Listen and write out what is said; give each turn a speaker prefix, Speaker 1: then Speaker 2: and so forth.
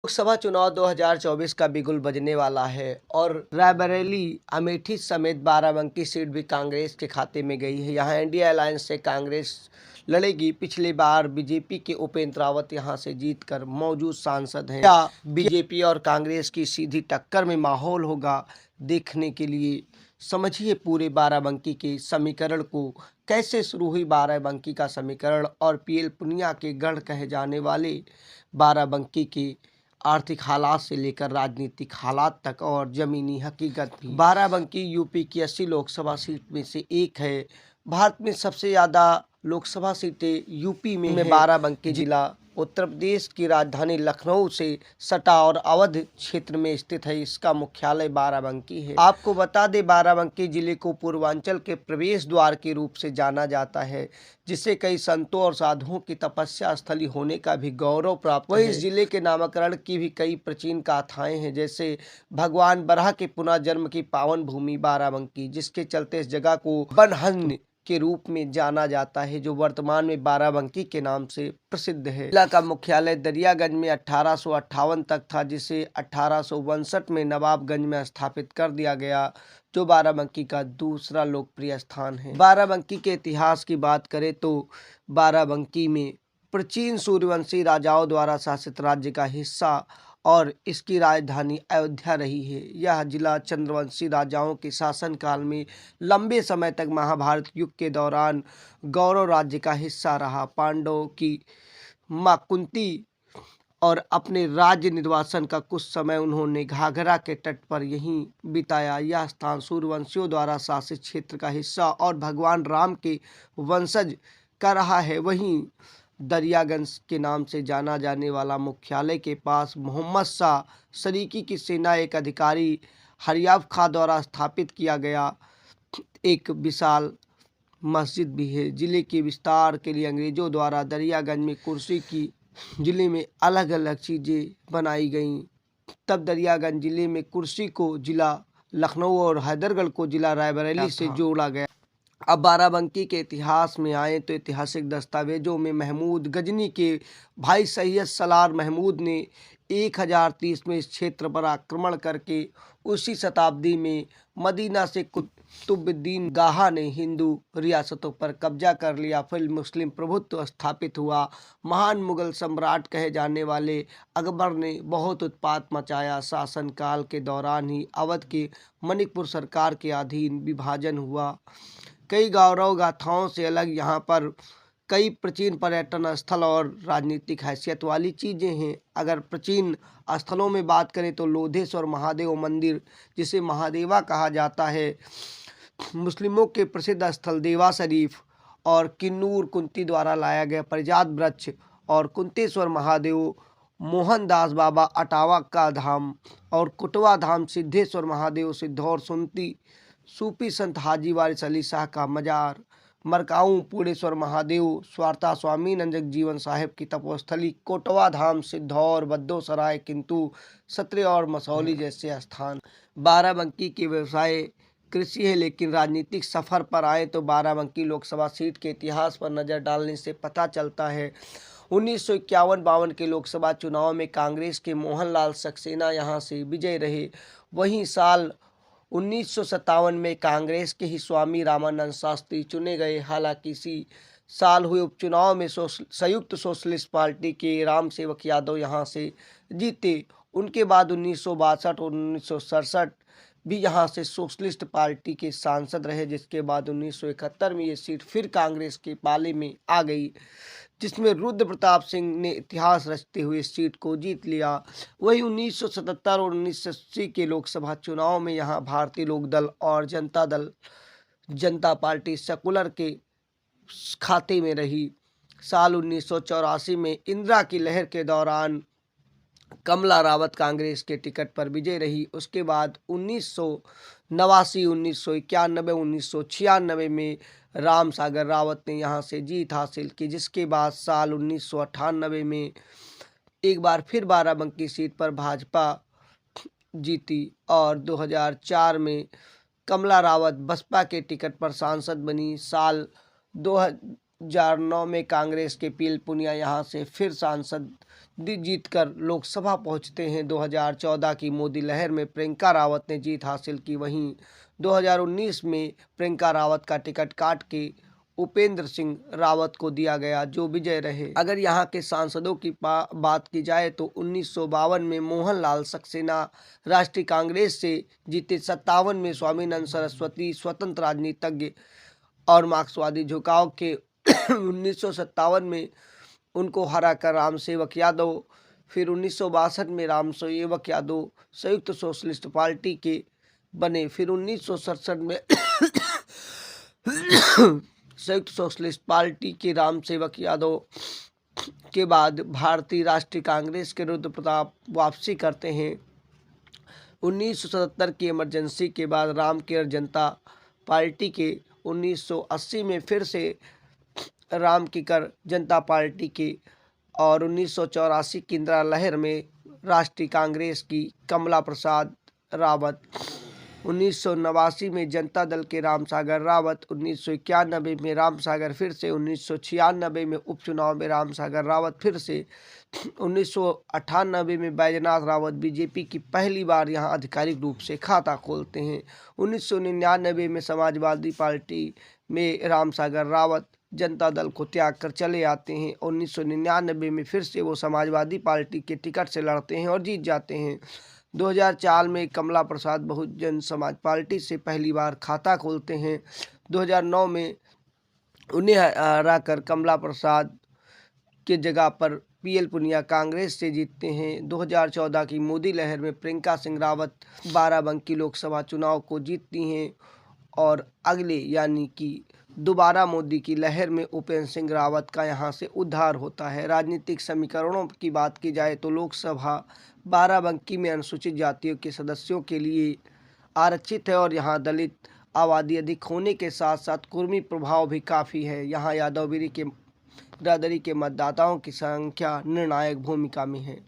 Speaker 1: लोकसभा चुनाव 2024 का बिगुल बजने वाला है और रायबरेली, अमेठी समेत बाराबंकी सीट भी कांग्रेस के खाते में गई है। यहां इंडिया अलायंस से कांग्रेस लड़ेगी। पिछली बार बीजेपी के उपेंद्र रावत यहां से जीतकर मौजूद सांसद हैं। क्या बीजेपी और कांग्रेस की सीधी टक्कर में माहौल होगा? देखने के लिए समझिए पूरे बाराबंकी के समीकरण को। कैसे शुरू हुई बाराबंकी का समीकरण और पीएल पुनिया के गढ़ कहे जाने वाले बाराबंकी के आर्थिक हालात से लेकर राजनीतिक हालात तक और जमीनी हकीकत भी। बाराबंकी यूपी की 80 लोकसभा सीट में से एक है। भारत में सबसे ज़्यादा लोकसभा सीटें यूपी में है। बाराबंकी जिला उत्तर प्रदेश की राजधानी लखनऊ से सटा और अवध क्षेत्र में स्थित है। इसका मुख्यालय बाराबंकी है। आपको बता दें, बाराबंकी जिले को पूर्वांचल के प्रवेश द्वार के रूप से जाना जाता है, जिसे कई संतों और साधुओं की तपस्या स्थली होने का भी गौरव प्राप्त है। इस जिले के नामकरण की भी कई प्राचीन गाथाएं हैं, जैसे भगवान बराह के पुनः जन्म की पावन भूमि बाराबंकी, जिसके चलते इस जगह को बनहन के रूप में जाना जाता है, जो वर्तमान में बाराबंकी के नाम से प्रसिद्ध है। जिला का मुख्यालय दरियागंज में 1858 तक था, जिसे 1862 में नवाबगंज में स्थापित कर दिया गया, जो बाराबंकी का दूसरा लोकप्रिय स्थान है। बाराबंकी के इतिहास की बात करें तो बाराबंकी में प्राचीन सूर्यवंशी राजाओं द्वारा शासित राज्य का हिस्सा और इसकी राजधानी अयोध्या रही है। यह जिला चंद्रवंशी राजाओं के शासनकाल में लंबे समय तक महाभारत युग के दौरान गौरव राज्य का हिस्सा रहा। पांडवों की मां कुंती और अपने राज्य निर्वासन का कुछ समय उन्होंने घाघरा के तट पर यहीं बिताया। यह स्थान सूर्यवंशियों द्वारा शासित क्षेत्र का हिस्सा और भगवान राम के वंशज का रहा है। वहीं दरियागंज के नाम से जाना जाने वाला मुख्यालय के पास मोहम्मद शाह सरीकी की सेना एक अधिकारी हरियाब खां द्वारा स्थापित किया गया एक विशाल मस्जिद भी है। जिले के विस्तार के लिए अंग्रेजों द्वारा दरियागंज में कुर्सी की जिले में अलग अलग चीज़ें बनाई गईं। तब दरियागंज जिले में कुर्सी को जिला लखनऊ और हैदरगढ़ को जिला रायबरेली से जोड़ा गया। अब बाराबंकी के इतिहास में आए तो ऐतिहासिक दस्तावेजों में महमूद गजनी के भाई सैयद सलार महमूद ने 1030 में इस क्षेत्र पर आक्रमण करके उसी शताब्दी में मदीना से कुतुबुद्दीन गाहा ने हिंदू रियासतों पर कब्जा कर लिया। फिर मुस्लिम प्रभुत्व स्थापित हुआ। महान मुगल सम्राट कहे जाने वाले अकबर ने बहुत उत्पात मचाया। शासनकाल के दौरान ही अवध के मणिपुर सरकार के अधीन विभाजन हुआ। कई गौरव गाथाओं से अलग यहाँ पर कई प्राचीन पर्यटन स्थल और राजनीतिक हैसियत वाली चीज़ें हैं। अगर प्राचीन स्थलों में बात करें तो लोधेश्वर महादेव मंदिर, जिसे महादेवा कहा जाता है, मुस्लिमों के प्रसिद्ध स्थल देवा शरीफ और किन्नूर कुंती द्वारा लाया गया परिजात वृक्ष और कुंतेश्वर महादेव, मोहनदास बाबा अटावा का धाम और कुटवा धाम, सिद्धेश्वर महादेव सिद्धौर सुनती सूफी संत हाजी वारिस अली शाह का मजार, मरकाऊ पूर्णेश्वर महादेव, स्वारता स्वामी नंजक जीवन साहेब की तपोस्थली, कोटवा धाम, सिद्धौर, बद्दो सराय, किंतु सत्रे और मसौली जैसे स्थान। बाराबंकी के व्यवसाय कृषि है, लेकिन राजनीतिक सफर पर आए तो बाराबंकी लोकसभा सीट के इतिहास पर नजर डालने से पता चलता है 1951-52 के लोकसभा चुनाव में कांग्रेस के मोहनलाल सक्सेना यहां से विजयी रहे। वहीं साल 1957 में कांग्रेस के ही स्वामी रामानंद शास्त्री चुने गए। हालांकि इसी साल हुए उपचुनाव में संयुक्त सोशलिस्ट पार्टी के राम सेवक यादव यहां से जीते। उनके बाद 1962 और 1967 भी यहां से सोशलिस्ट पार्टी के सांसद रहे, जिसके बाद 1971 में ये सीट फिर कांग्रेस के पाले में आ गई, जिसमें रुद्र प्रताप सिंह ने इतिहास रचते हुए इस सीट को जीत लिया। वहीं 1977 और 1980 के लोकसभा चुनाव में यहां भारतीय लोकदल और जनता पार्टी सेकुलर के खाते में रही। साल 1984 में इंदिरा की लहर के दौरान कमला रावत कांग्रेस के टिकट पर विजय रही। उसके बाद 1989, 1991, 1996 में राम सागर रावत ने यहां से जीत हासिल की, जिसके बाद साल 1998 में एक बार फिर बाराबंकी सीट पर भाजपा जीती और 2004 में कमला रावत बसपा के टिकट पर सांसद बनी। साल 2009 में कांग्रेस के पीएल पुनिया यहां से फिर सांसद जीतकर लोकसभा पहुंचते हैं। 2014 की मोदी लहर में प्रियंका रावत ने जीत हासिल की। वहीं 2019 में प्रियंका रावत का टिकट काट के उपेंद्र सिंह रावत को दिया गया, जो विजय रहे। अगर यहाँ के सांसदों की बात की जाए तो 1952 में मोहनलाल सक्सेना राष्ट्रीय कांग्रेस से जीते। 57 में स्वामीनाथन सरस्वती स्वतंत्र राजनीतिज्ञ और मार्क्सवादी झुकाव के 1957 में उनको हराकर राम सेवक यादव, फिर 1962 में राम सेवक यादव संयुक्त सोशलिस्ट पार्टी के बने। फिर 1967 में संयुक्त सोशलिस्ट पार्टी के राम सेवक यादव के बाद भारतीय राष्ट्रीय कांग्रेस के रुद्र प्रताप वापसी करते हैं। 1977 की इमरजेंसी के बाद राम केयर जनता पार्टी के 1980 में फिर से राम किकर जनता पार्टी के और 1984 की इंदिरा लहर में राष्ट्रीय कांग्रेस की कमला प्रसाद रावत, 1989 में जनता दल के रामसागर रावत, 1991 में रामसागर फिर से, 1996 में उपचुनाव में रामसागर रावत फिर से, 1998 में बैजनाथ रावत बीजेपी की पहली बार यहां आधिकारिक रूप से खाता खोलते हैं। 1999 में समाजवादी पार्टी में रामसागर रावत जनता दल को त्याग कर चले आते हैं। 1999 में फिर से वो समाजवादी पार्टी के टिकट से लड़ते हैं और जीत जाते हैं। 2004 में कमला प्रसाद बहुजन समाज पार्टी से पहली बार खाता खोलते हैं। 2009 में उन्हें हराकर कमला प्रसाद के जगह पर पीएल पुनिया कांग्रेस से जीतते हैं। 2014 की मोदी लहर में प्रियंका सिंह रावत बाराबंकी लोकसभा चुनाव को जीतती हैं और अगले यानी कि दोबारा मोदी की लहर में उपेंद्र सिंह रावत का यहां से उद्धार होता है। राजनीतिक समीकरणों की बात की जाए तो लोकसभा बाराबंकी में अनुसूचित जातियों के सदस्यों के लिए आरक्षित है और यहां दलित आबादी अधिक होने के साथ साथ कुर्मी प्रभाव भी काफ़ी है। यहां यादव बिरादरी के मतदाताओं की संख्या निर्णायक भूमिका में है।